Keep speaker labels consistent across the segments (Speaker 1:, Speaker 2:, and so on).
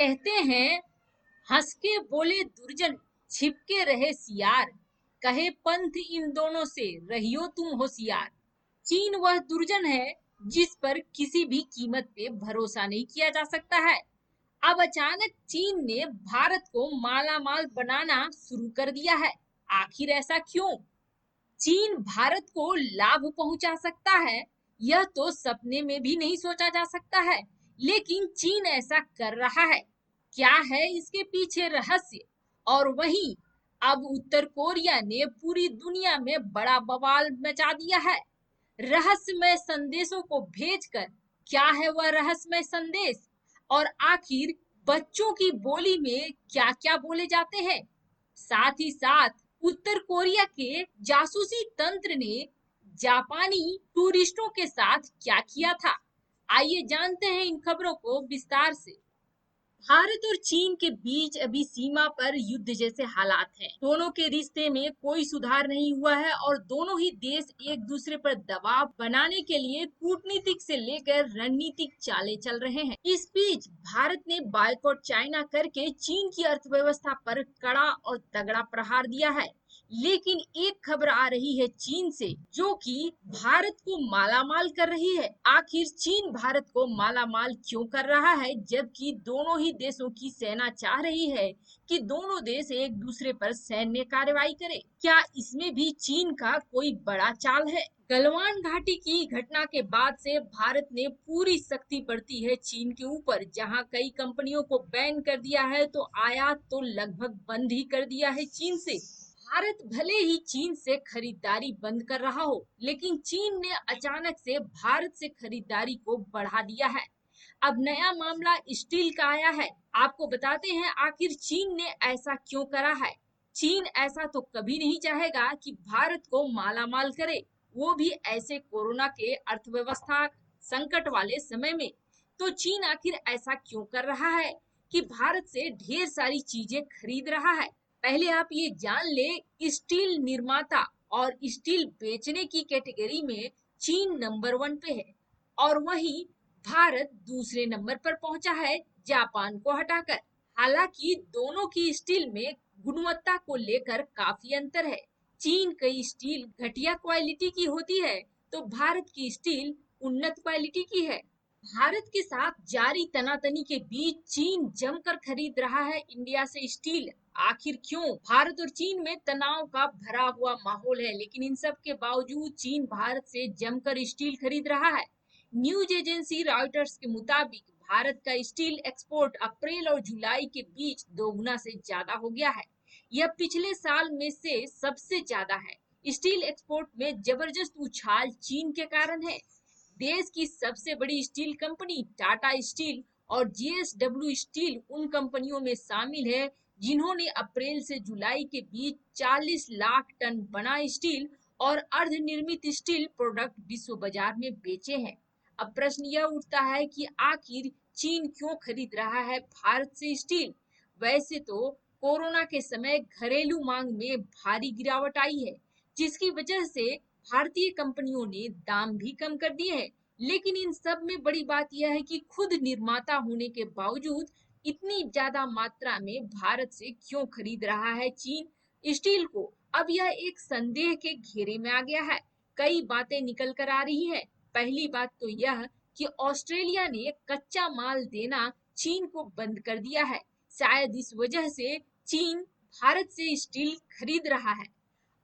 Speaker 1: कहते हैं, हंस के बोले दुर्जन, छिपके रहे सियार, कहे पंथ इन दोनों से रहियो तुम होशियार। चीन वह दुर्जन है जिस पर किसी भी कीमत पे भरोसा नहीं किया जा सकता है। अब अचानक चीन ने भारत को माला माल बनाना शुरू कर दिया है। आखिर ऐसा क्यों? चीन भारत को लाभ पहुंचा सकता है, यह तो सपने में भी नहीं सोचा जा सकता है, लेकिन चीन ऐसा कर रहा है। क्या है इसके पीछे रहस्य? और वहीं अब उत्तर कोरिया ने पूरी दुनिया में बड़ा बवाल मचा दिया है रहस्यमय संदेशों को भेजकर। क्या है वह रहस्यमय संदेश? और आखिर बच्चों की बोली में क्या क्या बोले जाते हैं? साथ ही साथ उत्तर कोरिया के जासूसी तंत्र ने जापानी टूरिस्टों के साथ क्या किया था? आइए जानते हैं इन खबरों को विस्तार से। भारत और चीन के बीच अभी सीमा पर युद्ध जैसे हालात हैं। दोनों के रिश्ते में कोई सुधार नहीं हुआ है और दोनों ही देश एक दूसरे पर दबाव बनाने के लिए कूटनीतिक से लेकर रणनीतिक चालें चल रहे हैं। इस बीच भारत ने बायकॉट चाइना करके चीन की अर्थव्यवस्था पर कड़ा और तगड़ा प्रहार दिया है। लेकिन एक खबर आ रही है चीन से, जो कि भारत को मालामाल कर रही है। आखिर चीन भारत को मालामाल क्यों कर रहा है, जबकि दोनों ही देशों की सेना चाह रही है कि दोनों देश एक दूसरे पर सैन्य कार्रवाई करें? क्या इसमें भी चीन का कोई बड़ा चाल है? गलवान घाटी की घटना के बाद से भारत ने पूरी सख्ती बरती है चीन के ऊपर। जहां कई कंपनियों को बैन कर दिया है, तो आयात तो लगभग बंद ही कर दिया है चीन से। भारत भले ही चीन से खरीदारी बंद कर रहा हो, लेकिन चीन ने अचानक से भारत से खरीदारी को बढ़ा दिया है। अब नया मामला स्टील का आया है। आपको बताते हैं आखिर चीन ने ऐसा क्यों करा है। चीन ऐसा तो कभी नहीं चाहेगा कि भारत को मालामाल करे, वो भी ऐसे कोरोना के अर्थव्यवस्था संकट वाले समय में। तो चीन आखिर ऐसा क्यों कर रहा है कि भारत से ढेर सारी चीजें खरीद रहा है? पहले आप ये जान ले, स्टील निर्माता और स्टील बेचने की कैटेगरी में चीन नंबर 1 पे है और वहीं भारत दूसरे नंबर पर पहुंचा है जापान को हटाकर। हालांकि दोनों की स्टील में गुणवत्ता को लेकर काफी अंतर है। चीन की स्टील घटिया क्वालिटी की होती है, तो भारत की स्टील उन्नत क्वालिटी की है। भारत के साथ जारी तनातनी के बीच चीन जमकर खरीद रहा है इंडिया से स्टील। आखिर क्यों? भारत और चीन में तनाव का भरा हुआ माहौल है, लेकिन इन सब के बावजूद चीन भारत से जमकर स्टील खरीद रहा है। न्यूज एजेंसी रॉयटर्स के मुताबिक भारत का स्टील एक्सपोर्ट अप्रैल और जुलाई के बीच दोगुना से ज्यादा हो गया है। यह पिछले साल में से सबसे ज्यादा है। स्टील एक्सपोर्ट में जबरदस्त उछाल चीन के कारण है। देश की सबसे बड़ी स्टील कंपनी टाटा स्टील और जेएसडब्ल्यू स्टील उन कंपनियों में शामिल है जिन्होंने अप्रैल से जुलाई के बीच 40 लाख टन बना स्टील और अर्धनिर्मित स्टील प्रोडक्ट विश्व बाजार में बेचे हैं। अब प्रश्न यह उठता है कि आखिर चीन क्यों खरीद रहा है भारत से स्टील? वैसे तो कोरोना के समय घरेलू मांग में भारी गिरावट आई है, जिसकी वजह से भारतीय कंपनियों ने दाम भी कम कर दिए हैं। लेकिन इन सब में बड़ी बात यह है कि खुद निर्माता होने के बावजूद इतनी ज्यादा मात्रा में भारत से क्यों खरीद रहा है चीन स्टील को? अब यह एक संदेह के घेरे में आ गया है। कई बातें निकल कर आ रही है। पहली बात तो यह कि ऑस्ट्रेलिया ने कच्चा माल देना चीन को बंद कर दिया है। शायद इस वजह से चीन भारत से स्टील खरीद रहा है।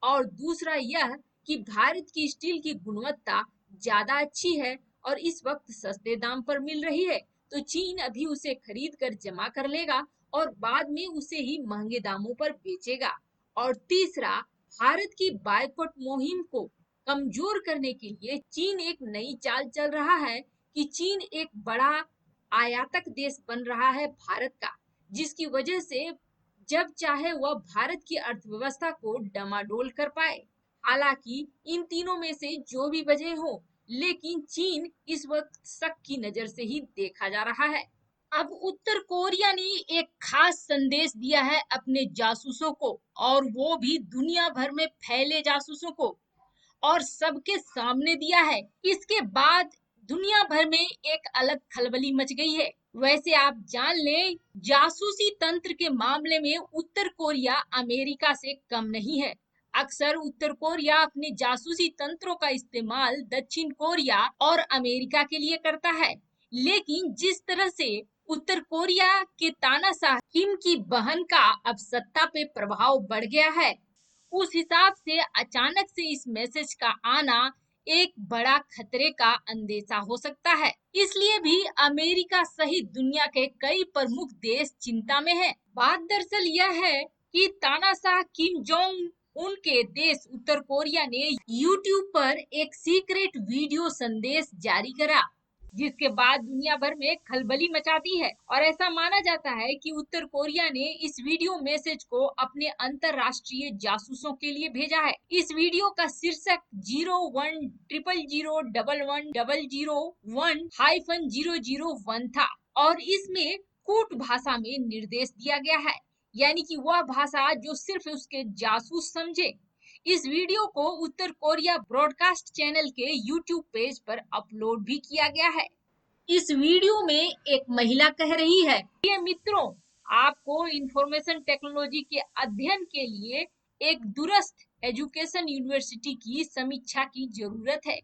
Speaker 1: और दूसरा यह कि भारत की स्टील की गुणवत्ता ज्यादा अच्छी है और इस वक्त सस्ते दाम पर मिल रही है, तो चीन अभी उसे खरीद कर जमा कर लेगा और बाद में उसे ही महंगे दामों पर बेचेगा। और तीसरा, भारत की बायकॉट मुहिम को कमजोर करने के लिए चीन एक नई चाल चल रहा है कि चीन एक बड़ा आयातक देश बन रहा है भारत का, जिसकी वजह से जब चाहे वह भारत की अर्थव्यवस्था को डमाडोल कर पाए। हालांकि इन तीनों में से जो भी वजह हो, लेकिन चीन इस वक्त शक की नजर से ही देखा जा रहा है। अब उत्तर कोरिया ने एक खास संदेश दिया है अपने जासूसों को, और वो भी दुनिया भर में फैले जासूसों को, और सबके सामने दिया है। इसके बाद दुनिया भर में एक अलग खलबली मच गई है। वैसे आप जान लें, जासूसी तंत्र के मामले में उत्तर कोरिया अमेरिका से कम नहीं है। अक्सर उत्तर कोरिया अपने जासूसी तंत्रों का इस्तेमाल दक्षिण कोरिया और अमेरिका के लिए करता है। लेकिन जिस तरह से उत्तर कोरिया के तानाशाह किम की बहन का अब सत्ता पे प्रभाव बढ़ गया है, उस हिसाब से अचानक से इस मैसेज का आना एक बड़ा खतरे का अंदेशा हो सकता है। इसलिए भी अमेरिका सहित दुनिया के कई प्रमुख देश चिंता में हैं। बात दरअसल यह है कि तानाशाह किम जोंग उनके देश उत्तर कोरिया ने यूट्यूब पर एक सीक्रेट वीडियो संदेश जारी करा, जिसके बाद दुनिया भर में खलबली मचा दी है। और ऐसा माना जाता है कि उत्तर कोरिया ने इस वीडियो मैसेज को अपने अंतरराष्ट्रीय जासूसों के लिए भेजा है। इस वीडियो का शीर्षक 0100001001-001 था और इसमें कूट भाषा में निर्देश दिया गया है, यानी कि वह भाषा जो सिर्फ उसके जासूस समझे। इस वीडियो को उत्तर कोरिया ब्रॉडकास्ट चैनल के यूट्यूब पेज पर अपलोड भी किया गया है। इस वीडियो में एक महिला कह रही है, ये मित्रों, आपको इंफॉर्मेशन टेक्नोलॉजी के अध्ययन के लिए एक दूरस्थ एजुकेशन यूनिवर्सिटी की समीक्षा की जरूरत है।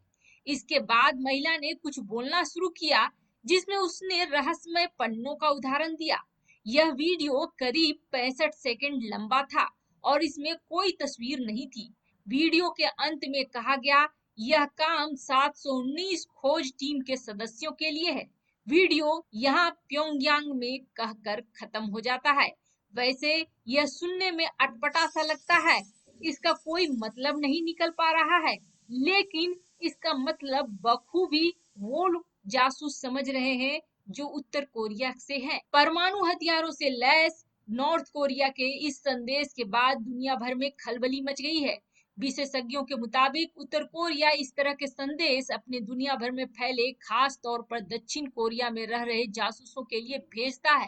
Speaker 1: इसके बाद महिला ने कुछ बोलना शुरू किया, जिसमें उसने रहस्यमय पन्नों का उदाहरण दिया। यह वीडियो करीब 65 सेकंड लंबा था और इसमें कोई तस्वीर नहीं थी। वीडियो के अंत में कहा गया, यह काम 719 खोज टीम के सदस्यों के लिए है। वीडियो यहाँ प्योंगयांग में कहकर खत्म हो जाता है। वैसे यह सुनने में अटपटा सा लगता है, इसका कोई मतलब नहीं निकल पा रहा है, लेकिन इसका मतलब बखूबी वो जासूस समझ रहे हैं जो उत्तर कोरिया से हैं। परमाणु हथियारों से लैस नॉर्थ कोरिया के इस संदेश के बाद दुनिया भर में खलबली मच गई है। विशेषज्ञों के मुताबिक उत्तर कोरिया इस तरह के संदेश अपने दुनिया भर में फैले खास तौर पर दक्षिण कोरिया में रह रहे जासूसों के लिए भेजता है।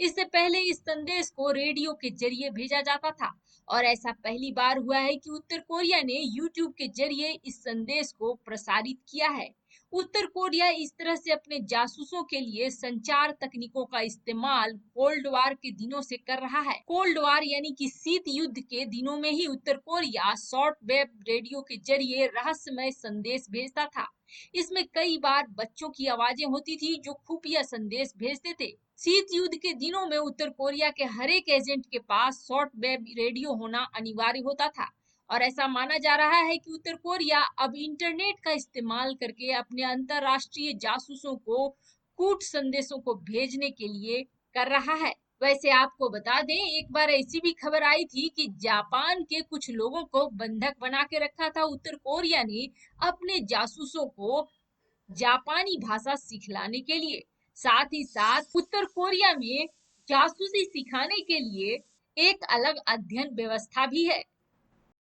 Speaker 1: इससे पहले इस संदेश को रेडियो के जरिए भेजा जाता था और ऐसा पहली बार हुआ है कि उत्तर कोरिया ने यूट्यूब के जरिए इस संदेश को प्रसारित किया है। उत्तर कोरिया इस तरह से अपने जासूसों के लिए संचार तकनीकों का इस्तेमाल कोल्ड वार के दिनों से कर रहा है। कोल्ड वार यानी कि शीत युद्ध के दिनों में ही उत्तर कोरिया शॉर्ट वेव रेडियो के जरिए रहस्यमय संदेश भेजता था। इसमें कई बार बच्चों की आवाजें होती थी जो खुफिया संदेश भेजते थे। शीत युद्ध के दिनों में उत्तर कोरिया के हर एक एजेंट के पास शॉर्ट वेव रेडियो होना अनिवार्य होता था और ऐसा माना जा रहा है कि उत्तर कोरिया अब इंटरनेट का इस्तेमाल करके अपने अंतरराष्ट्रीय जासूसों को कूट संदेशों को भेजने के लिए कर रहा है। वैसे आपको बता दें, एक बार ऐसी भी खबर आई थी कि जापान के कुछ लोगों को बंधक बना के रखा था उत्तर कोरिया ने अपने जासूसों को जापानी भाषा सिखलाने के लिए। साथ ही साथ उत्तर कोरिया में जासूसी सिखाने के लिए एक अलग अध्ययन व्यवस्था भी है।